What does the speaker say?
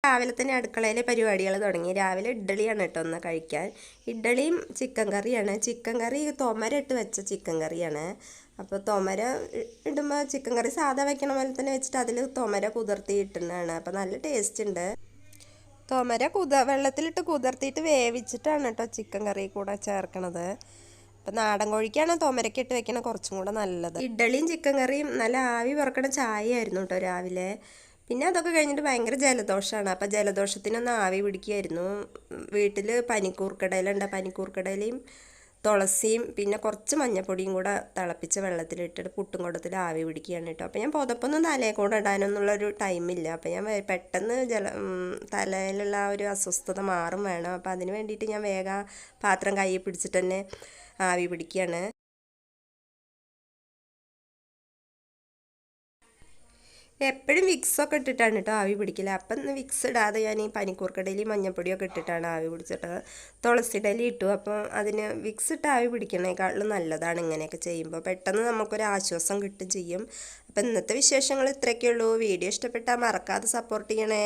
രാവിലെ തന്നെ അടുക്കളയിലെ പരിപാടികൾ തുടങ്ങി. രാവിലെ ഇഡ്ഡലിയാണ് കേട്ടോ ഒന്ന് കഴിക്കാൻ. ഇഡ്ഡലിയും ചിക്കൻ കറിയാണ്. ചിക്കൻ കറി തൊമര വെച്ച ചിക്കൻ കറിയാണ്. അപ്പോൾ തൊമര ഇടുമ്പോൾ ചിക്കൻ കറി സാധാ വെക്കണ പോലെ തന്നെ വെച്ചിട്ട് അതിൽ തൊമര കുതിർത്തി ഇട്ടുന്നതാണ്. അപ്പോൾ നല്ല ടേസ്റ്റ് ഉണ്ട്. തൊമര വെള്ളത്തിലിട്ട് കുതിർത്തിയിട്ട് വേവിച്ചിട്ടാണ് കേട്ടോ ചിക്കൻ കറി കൂടെ ചേർക്കണത്. അപ്പം നാടൻ കോഴിക്കാണ് തൊമരക്കിട്ട് വെക്കണ കുറച്ചും കൂടെ നല്ലത്. ഇഡ്ഡലിയും ചിക്കൻ കറിയും നല്ല ആവി പറക്കണ ചായയായിരുന്നു കേട്ടോ രാവിലെ. പിന്നെ അതൊക്കെ കഴിഞ്ഞിട്ട് ഭയങ്കര ജലദോഷമാണ്. അപ്പോൾ ജലദോഷത്തിനൊന്ന് ആവി പിടിക്കുകയായിരുന്നു. വീട്ടിൽ പനിക്കൂർക്കടയിലുണ്ട്. പനിക്കൂർക്കടയിലയും തുളസിയും പിന്നെ കുറച്ച് മഞ്ഞപ്പൊടിയും കൂടെ തിളപ്പിച്ച വെള്ളത്തിലിട്ടിട്ട് പുട്ടുംകുടത്തിൽ ആവി പിടിക്കുകയാണ് കേട്ടോ. അപ്പോൾ ഞാൻ പുതപ്പൊന്നും തലയിൽ കൂടെ ഇടാനൊന്നുള്ളൊരു ടൈമില്ല. അപ്പോൾ ഞാൻ പെട്ടെന്ന് തലയിലുള്ള ആ ഒരു അസ്വസ്ഥത മാറും വേണം. അപ്പോൾ അതിന് വേണ്ടിയിട്ട് ഞാൻ വേഗം പാത്രം കയ്യിൽ പിടിച്ചിട്ട് തന്നെ ആവി പിടിക്കുകയാണ്. എപ്പോഴും വിക്സൊക്കെ ഇട്ടിട്ടാണ് കേട്ടോ ആവി പിടിക്കില്ല. അപ്പം ഇന്ന് വിക്സ് ഇടാതെ ഞാൻ ഈ പനിക്കൂർക്കടയിലും മഞ്ഞപ്പൊടിയൊക്കെ ഇട്ടിട്ടാണ് ആവി പിടിച്ചിട്ട് തുളസിടലി ഇട്ടു. അപ്പം അതിന് വിക്സ് ഇട്ട് ആവി പിടിക്കണേക്കാളും നല്ലതാണ് ഇങ്ങനെയൊക്കെ ചെയ്യുമ്പോൾ. പെട്ടെന്ന് നമുക്കൊരു ആശ്വാസം കിട്ടും ചെയ്യും. അപ്പം ഇന്നത്തെ വിശേഷങ്ങൾ ഇത്രയൊക്കെയുള്ളൂ. വീഡിയോ ഇഷ്ടപ്പെട്ടാൽ മറക്കാതെ സപ്പോർട്ട് ചെയ്യണേ.